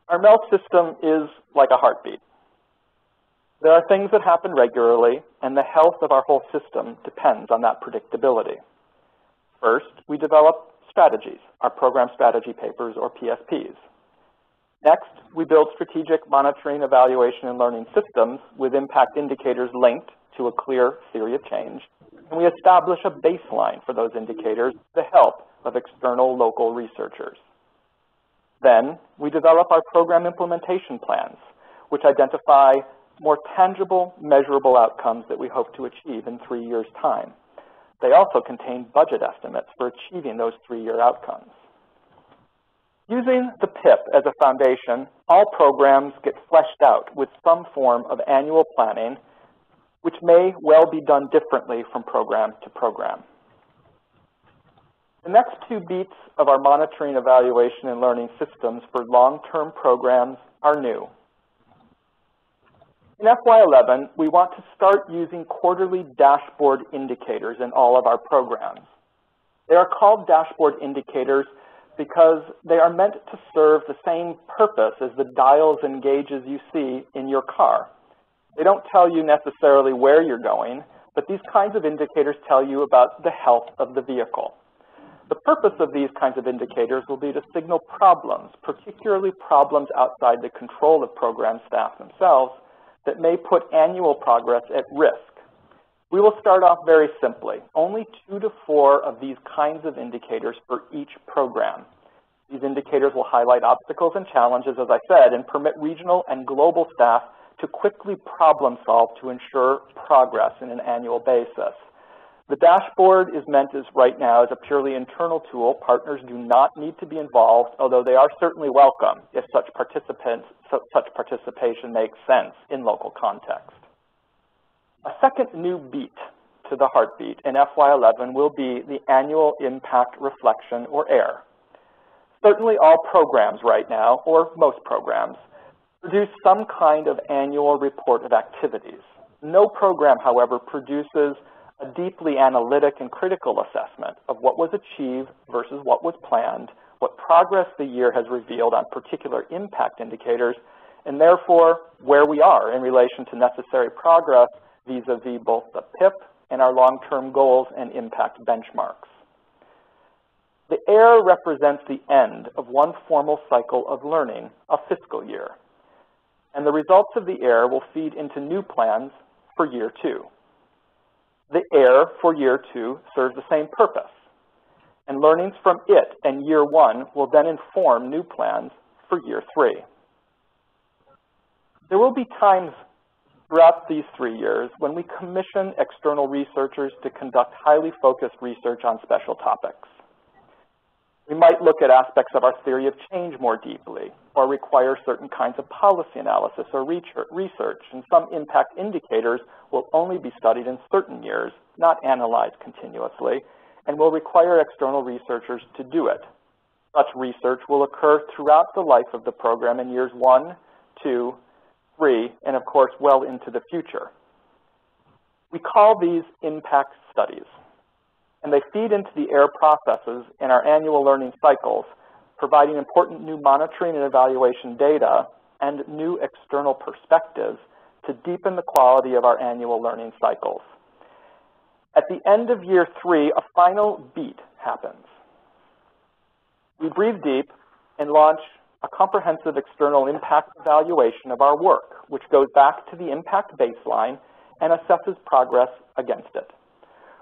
Our MELS system is like a heartbeat. There are things that happen regularly, and the health of our whole system depends on that predictability. First, we develop strategies, our program strategy papers, or PSPs. Next, we build strategic monitoring, evaluation, and learning systems with impact indicators linked to a clear theory of change. And we establish a baseline for those indicators with the help of external local researchers. Then, we develop our program implementation plans, which identify more tangible, measurable outcomes that we hope to achieve in 3 years' time. They also contain budget estimates for achieving those 3-year outcomes. Using the PIP as a foundation, all programs get fleshed out with some form of annual planning, which may well be done differently from program to program. The next 2 beats of our monitoring, evaluation, and learning systems for long-term programs are new. In FY11, we want to start using quarterly dashboard indicators in all of our programs. They are called dashboard indicators because they are meant to serve the same purpose as the dials and gauges you see in your car. They don't tell you necessarily where you're going, but these kinds of indicators tell you about the health of the vehicle. The purpose of these kinds of indicators will be to signal problems, particularly problems outside the control of program staff themselves, that may put annual progress at risk. We will start off very simply, only 2 to 4 of these kinds of indicators for each program. These indicators will highlight obstacles and challenges, as I said, and permit regional and global staff to quickly problem solve to ensure progress in an annual basis. The dashboard is meant as right now as a purely internal tool. Partners do not need to be involved, although they are certainly welcome if such participation makes sense in local context. A second new beat to the heartbeat in FY11 will be the annual impact reflection, or AIR. Certainly all programs right now, or most programs, produce some kind of annual report of activities. No program, however, produces a deeply analytic and critical assessment of what was achieved versus what was planned, what progress the year has revealed on particular impact indicators, and therefore where we are in relation to necessary progress vis-a-vis both the PIP and our long-term goals and impact benchmarks. The AIR represents the end of one formal cycle of learning, a fiscal year, and the results of the AIR will feed into new plans for year 2. The AIR for year 2 serves the same purpose, and learnings from it and year 1 will then inform new plans for year 3. There will be times throughout these 3 years when we commission external researchers to conduct highly focused research on special topics. We might look at aspects of our theory of change more deeply, or require certain kinds of policy analysis or research, and some impact indicators will only be studied in certain years, not analyzed continuously, and will require external researchers to do it. Such research will occur throughout the life of the program in years 1, 2, 3, and of course well into the future. We call these impact studies, and they feed into the AIR processes in our annual learning cycles, providing important new monitoring and evaluation data and new external perspectives to deepen the quality of our annual learning cycles. At the end of year 3, a final beat happens. We breathe deep and launch a comprehensive external impact evaluation of our work, which goes back to the impact baseline and assesses progress against it.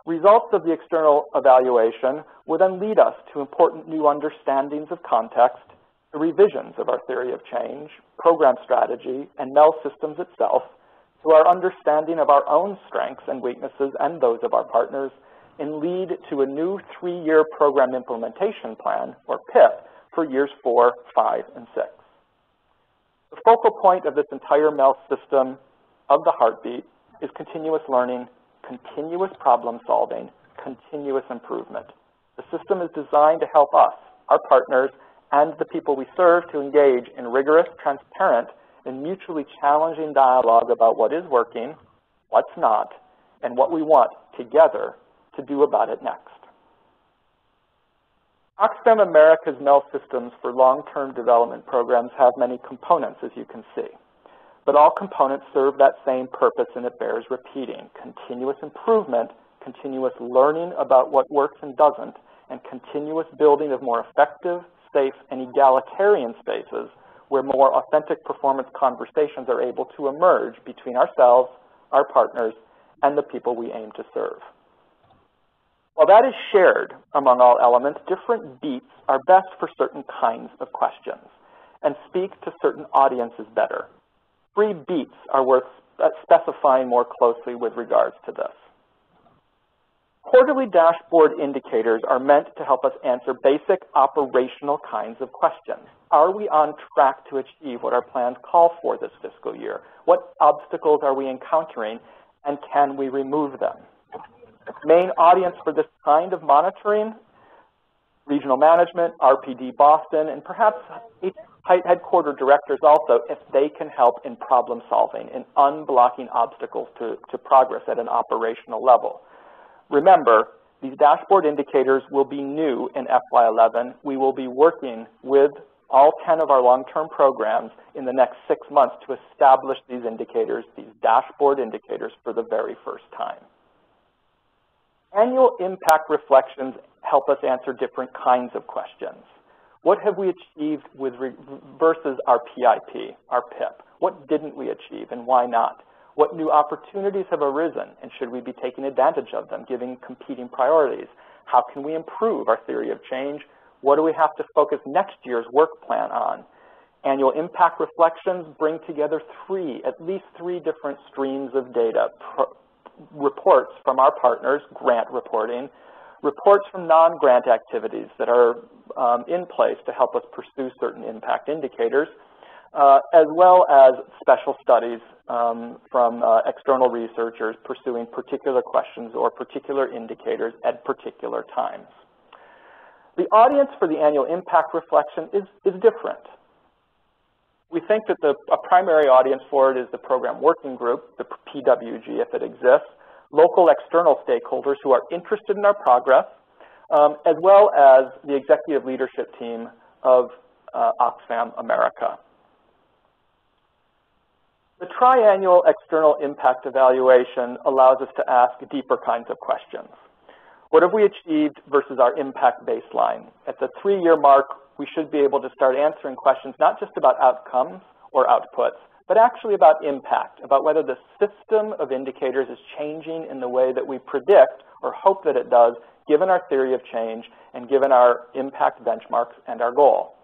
Results of the external evaluation will then lead us to important new understandings of context, the revisions of our theory of change, program strategy, and MEL systems itself, to our understanding of our own strengths and weaknesses and those of our partners, and lead to a new 3-year program implementation plan, or PIP, for years 4, 5, and 6. The focal point of this entire MEL system of the heartbeat is continuous learning, continuous problem solving, continuous improvement. The system is designed to help us, our partners, and the people we serve to engage in rigorous, transparent, and mutually challenging dialogue about what is working, what's not, and what we want together to do about it next. Oxfam America's MEL systems for long-term development programs have many components, as you can see. But all components serve that same purpose, and it bears repeating: continuous improvement, continuous learning about what works and doesn't, and continuous building of more effective, safe, and egalitarian spaces where more authentic performance conversations are able to emerge between ourselves, our partners, and the people we aim to serve. While that is shared among all elements, different beats are best for certain kinds of questions and speak to certain audiences better. 3 beats are worth specifying more closely with regards to this. Quarterly dashboard indicators are meant to help us answer basic operational kinds of questions. Are we on track to achieve what our plans call for this fiscal year? What obstacles are we encountering, and can we remove them? Main audience for this kind of monitoring: regional management, RPD Boston, and perhaps headquarter directors also, if they can help in problem solving, in unblocking obstacles to progress at an operational level. Remember, these dashboard indicators will be new in FY11. We will be working with all 10 of our long-term programs in the next 6 months to establish these indicators, these dashboard indicators, for the very first time. Annual impact reflections help us answer different kinds of questions. What have we achieved versus our PIP, our PIP? What didn't we achieve, and why not? What new opportunities have arisen, and should we be taking advantage of them, giving competing priorities? How can we improve our theory of change? What do we have to focus next year's work plan on? Annual impact reflections bring together at least three different streams of data: reports from our partners, grant reporting, reports from non-grant activities that are in place to help us pursue certain impact indicators, as well as special studies from external researchers pursuing particular questions or particular indicators at particular times. The audience for the annual impact reflection is different. We think that a primary audience for it is the program working group, the PWG if it exists, local external stakeholders who are interested in our progress, as well as the executive leadership team of Oxfam America. The triannual external impact evaluation allows us to ask deeper kinds of questions. What have we achieved versus our impact baseline? At the 3-year mark, we should be able to start answering questions not just about outcomes or outputs, but actually about impact, about whether the system of indicators is changing in the way that we predict or hope that it does, given our theory of change and given our impact benchmarks and our goal.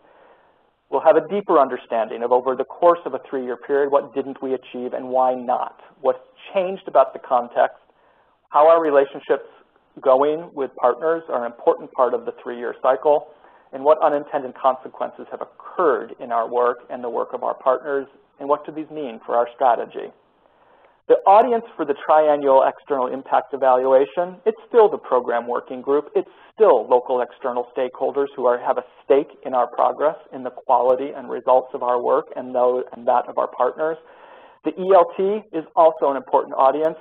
We'll have a deeper understanding of, over the course of a 3-year period, what didn't we achieve and why not? What's changed about the context, how our relationships going with partners are an important part of the 3-year cycle, and what unintended consequences have occurred in our work and the work of our partners, and what do these mean for our strategy? The audience for the triannual external impact evaluation, it's still the program working group. It's still local external stakeholders who have a stake in our progress, in the quality and results of our work and that of our partners. The ELT is also an important audience,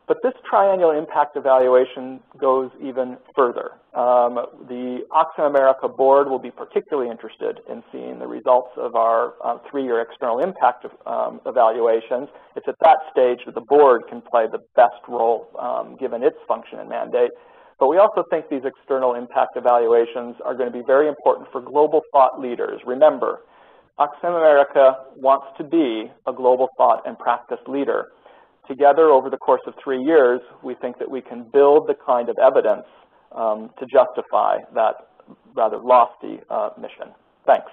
but this triannual impact evaluation goes even further. The Oxfam America board will be particularly interested in seeing the results of our 3-year external impact evaluations. It's at that stage that the board can play the best role given its function and mandate. But we also think these external impact evaluations are going to be very important for global thought leaders. Remember, Oxfam America wants to be a global thought and practice leader. Together, over the course of 3 years, we think that we can build the kind of evidence to justify that rather lofty mission. Thanks.